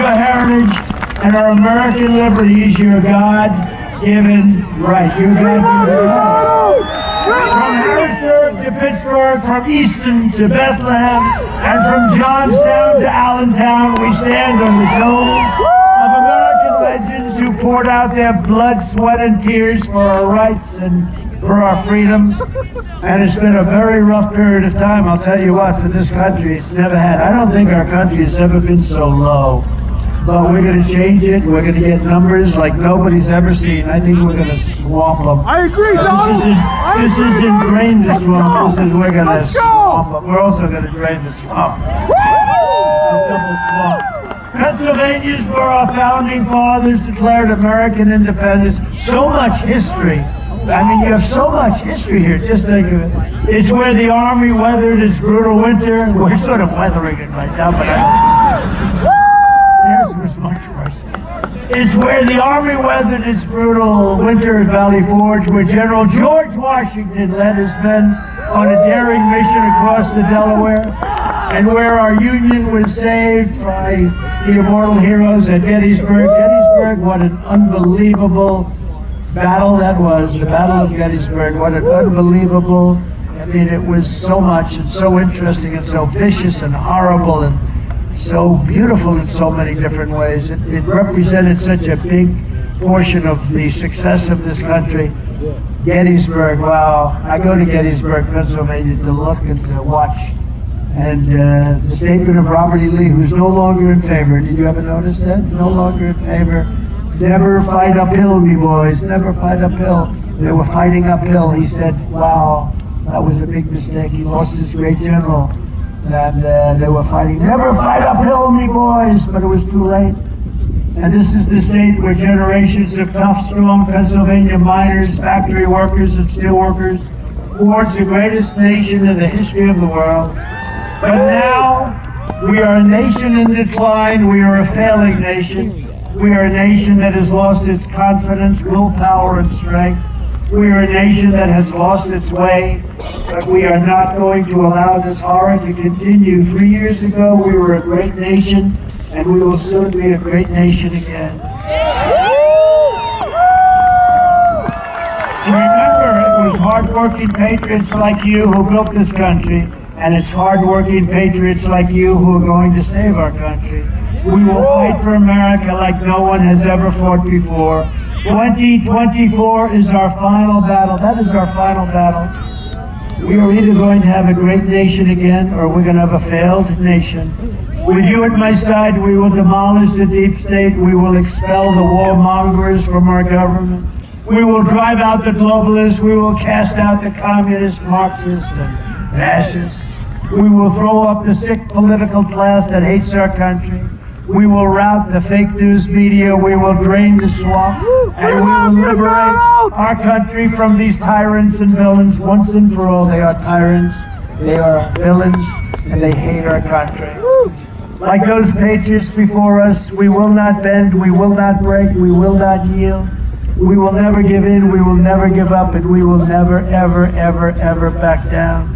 our heritage and our American liberty is your God-given right. Your God-given right. From Harrisburg to Pittsburgh, from Easton to Bethlehem, and from Johnstown to Allentown, we stand on the shoulders of American legends who poured out their blood, sweat, and tears for our rights and for our freedoms. And it's been a very rough period of time, I'll tell you what, for this country. It's never had. I don't think our country has ever been so low. But we're going to change it. We're going to get numbers like nobody's ever seen. I think we're going to swamp them. I agree, Donald. This isn't drain the swamp. This is we're going to swamp them. We're also going to drain the swamp. Double swamp. Pennsylvania is where our founding fathers declared American independence. So much history. I mean, you have so much history here. Just think of it. It's where the Army weathered its brutal winter. We're sort of weathering it right now, but theirs was much worse. It's where the Army weathered its brutal winter at Valley Forge, where General George Washington led his men on a daring mission across the Delaware, and where our Union was saved by the immortal heroes at Gettysburg. Gettysburg, what an unbelievable battle that was, the Battle of Gettysburg. What an unbelievable, I mean, it was so much and so interesting and so vicious and horrible and so beautiful in so many different ways. It represented such a big portion of the success of this country. Gettysburg, wow. I go to Gettysburg, Pennsylvania to look and to watch. And the statement of Robert E. Lee, who's no longer in favor. Did you ever notice that? No longer in favor. Never fight uphill, me boys. Never fight uphill. They were fighting uphill. He said, wow, that was a big mistake. He lost his great general. And they were fighting, never fight uphill, me boys, but it was too late. And this is the state where generations of tough, strong Pennsylvania miners, factory workers, and steel workers forged the greatest nation in the history of the world. But now, we are a nation in decline. We are a failing nation. We are a nation that has lost its confidence, willpower, and strength. We are a nation that has lost its way, but we are not going to allow this horror to continue. 3 years ago, we were a great nation, and we will soon be a great nation again. Remember, it was hard-working patriots like you who built this country, and it's hard-working patriots like you who are going to save our country. We will fight for America like no one has ever fought before. 2024 is our final battle. That is our final battle. We are either going to have a great nation again, or we're going to have a failed nation. With you at my side, we will demolish the deep state. We will expel the warmongers from our government. We will drive out the globalists. We will cast out the communists, Marxists, and fascists. We will throw up the sick political class that hates our country. We will rout the fake news media. We will drain the swamp. And we will liberate our country from these tyrants and villains once and for all. They are tyrants, they are villains, and they hate our country. Like those patriots before us, we will not bend, we will not break, we will not yield. We will never give in, we will never give up, and we will never, ever, ever, ever back down.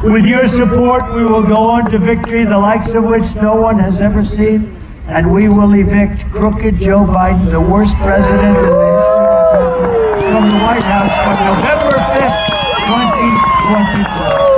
With your support, we will go on to victory, the likes of which no one has ever seen. And we will evict crooked Joe Biden, the worst president in the history of the country, from the White House on November 5th, 2024.